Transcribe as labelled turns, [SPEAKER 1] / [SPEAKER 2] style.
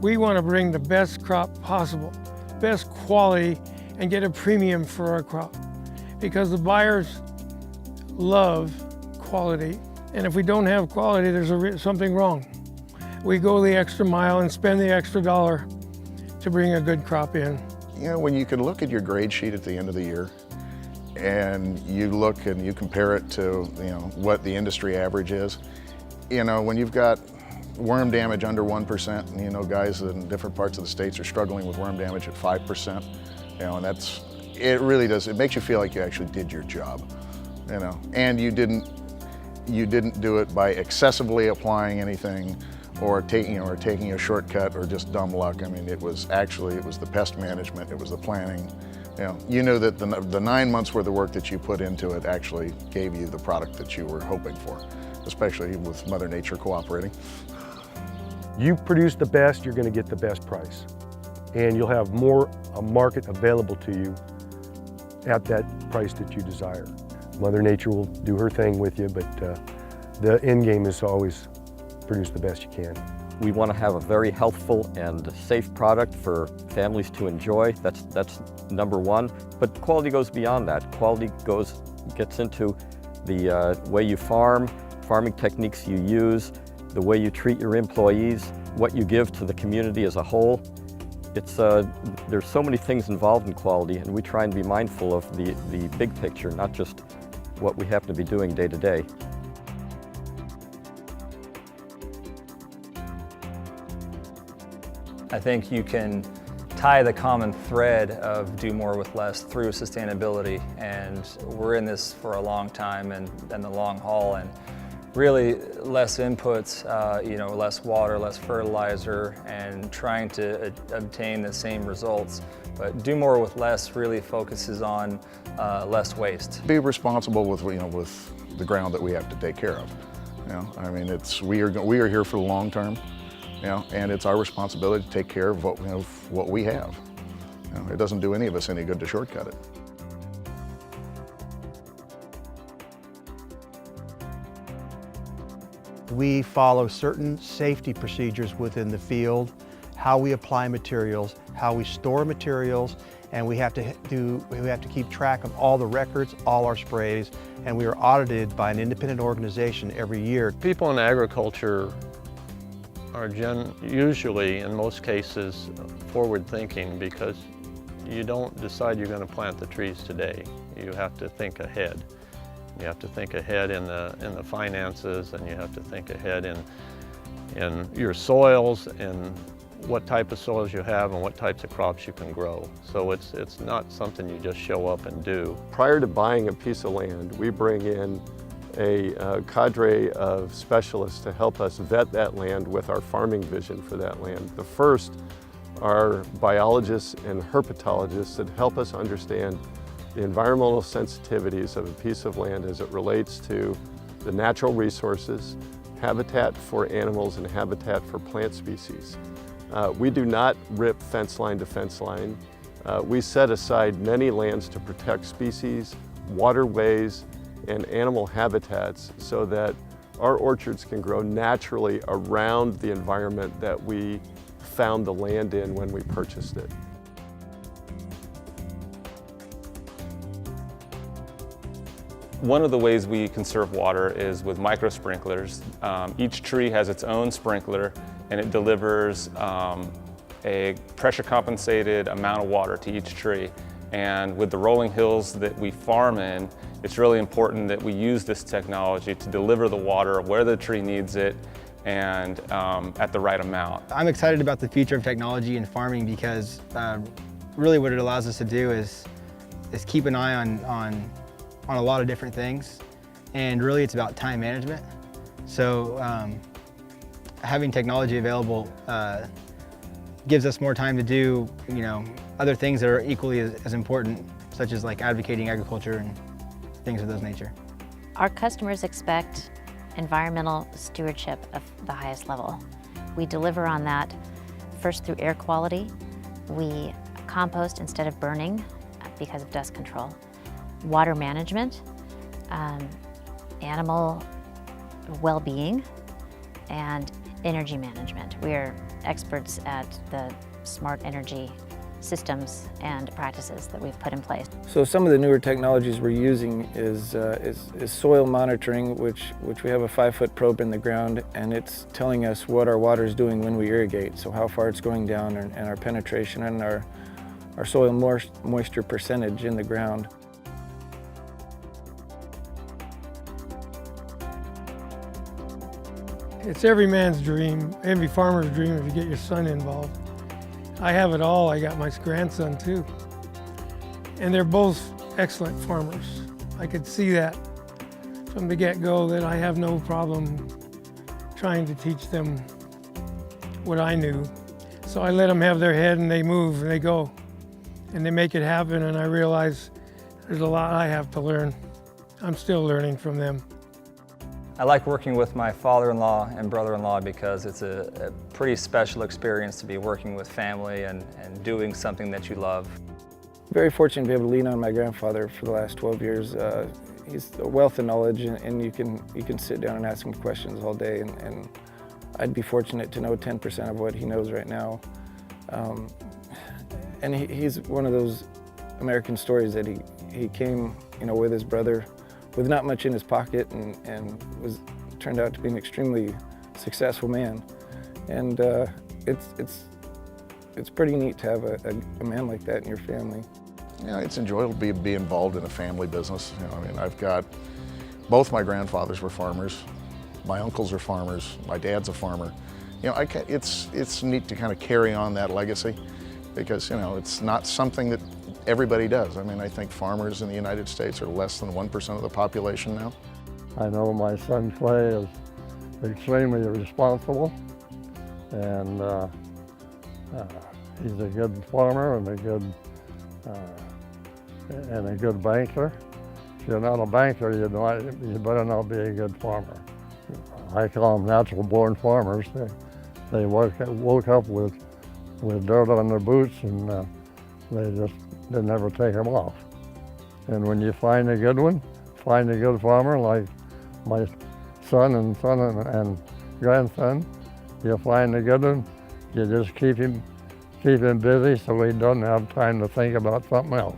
[SPEAKER 1] We want to bring the best crop possible, best quality, and get a premium for our crop. Because the buyers love quality, and if we don't have quality, there's something wrong. We go the extra mile and spend the extra dollar to bring a good crop in.
[SPEAKER 2] You know, when you can look at your grade sheet at the end of the year and you look and you compare it to, you know, what the industry average is, you know, when you've got worm damage under 1%, and you know, guys in different parts of the states are struggling with worm damage at 5%, you know, and it really does, it makes you feel like you actually did your job, you know, and you didn't do it by excessively applying anything or taking a shortcut or just dumb luck. I mean, it was the pest management, it was the planning. You knew that the 9 months worth of work that you put into it actually gave you the product that you were hoping for, especially with Mother Nature cooperating.
[SPEAKER 3] You produce the best, you're going to get the best price. And you'll have a market available to you at that price that you desire. Mother Nature will do her thing with you, but the end game is to always produce the best you can.
[SPEAKER 4] We want to have a very healthful and safe product for families to enjoy. That's number one. But quality goes beyond that. Quality gets into the way you farm, farming techniques you use, the way you treat your employees, what you give to the community as a whole. There's so many things involved in quality, and we try and be mindful of the big picture, not just what we happen to be doing day to day.
[SPEAKER 5] I think you can tie the common thread of do more with less through sustainability, and we're in this for a long time and the long haul, and really less inputs, less water, less fertilizer, and trying to obtain the same results. But do more with less really focuses on less waste.
[SPEAKER 2] Be responsible with the ground that we have to take care of. I mean, we are here for the long term. And it's our responsibility to take care of what we have. It doesn't do any of us any good to shortcut it.
[SPEAKER 6] We follow certain safety procedures within the field, how we apply materials, how we store materials, and we have to keep track of all the records, all our sprays, and we are audited by an independent organization every year.
[SPEAKER 7] People in agriculture are usually, in most cases, forward-thinking, because you don't decide you're going to plant the trees today. You have to think ahead. You have to think ahead in the finances, and you have to think ahead in your soils and what type of soils you have and what types of crops you can grow. So it's not something you just show up and do.
[SPEAKER 3] Prior to buying a piece of land, we bring in a cadre of specialists to help us vet that land with our farming vision for that land. The first are biologists and herpetologists that help us understand the environmental sensitivities of a piece of land as it relates to the natural resources, habitat for animals, and habitat for plant species. We do not rip fence line to fence line. We set aside many lands to protect species, waterways, and animal habitats so that our orchards can grow naturally around the environment that we found the land in when we purchased it.
[SPEAKER 8] One of the ways we conserve water is with micro sprinklers. Each tree has its own sprinkler, and it delivers a pressure compensated amount of water to each tree. And with the rolling hills that we farm in, it's really important that we use this technology to deliver the water where the tree needs it and at the right amount.
[SPEAKER 9] I'm excited about the future of technology in farming because really what it allows us to do is keep an eye on a lot of different things, and really it's about time management. So having technology available gives us more time to do other things that are equally as important, such as like advocating agriculture and things of those nature.
[SPEAKER 10] Our customers expect environmental stewardship of the highest level. We deliver on that first through air quality. We compost instead of burning because of dust control. Water management, animal well-being, and energy management. We are experts at the smart energy systems and practices that we've put in place.
[SPEAKER 11] So some of the newer technologies we're using is soil monitoring, which we have a 5-foot probe in the ground, and it's telling us what our water is doing when we irrigate, so how far it's going down, and our penetration and our soil moisture percentage in the ground.
[SPEAKER 1] It's every man's dream, every farmer's dream if you get your son involved. I have it all. I got my grandson too. And they're both excellent farmers. I could see that from the get-go, that I have no problem trying to teach them what I knew. So I let them have their head, and they move and they go and they make it happen, and I realize there's a lot I have to learn. I'm still learning from them.
[SPEAKER 5] I like working with my father-in-law and brother-in-law because it's a pretty special experience to be working with family and doing something that you love.
[SPEAKER 11] Very fortunate to be able to lean on my grandfather for the last 12 years. He's a wealth of knowledge, and you can sit down and ask him questions all day, and I'd be fortunate to know 10% of what he knows right now. And he's one of those American stories that he came, with his brother, with not much in his pocket, and turned out to be an extremely successful man. And it's pretty neat to have a man like that in your family.
[SPEAKER 2] Yeah, it's enjoyable to be involved in a family business. I've got, both my grandfathers were farmers, my uncles are farmers, my dad's a farmer. It's neat to kind of carry on that legacy, because it's not something that everybody does. I think farmers in the United States are less than 1% of the population now.
[SPEAKER 12] I know my son Clay is extremely responsible, and he's a good farmer and a good banker. If you're not a banker, you better not be a good farmer. I call them natural-born farmers. They woke up with dirt on their boots, and they just didn't ever take them off. And when you find a good one, find a good farmer like my son and grandson, you find a good one, you just keep him busy so he doesn't have time to think about something else.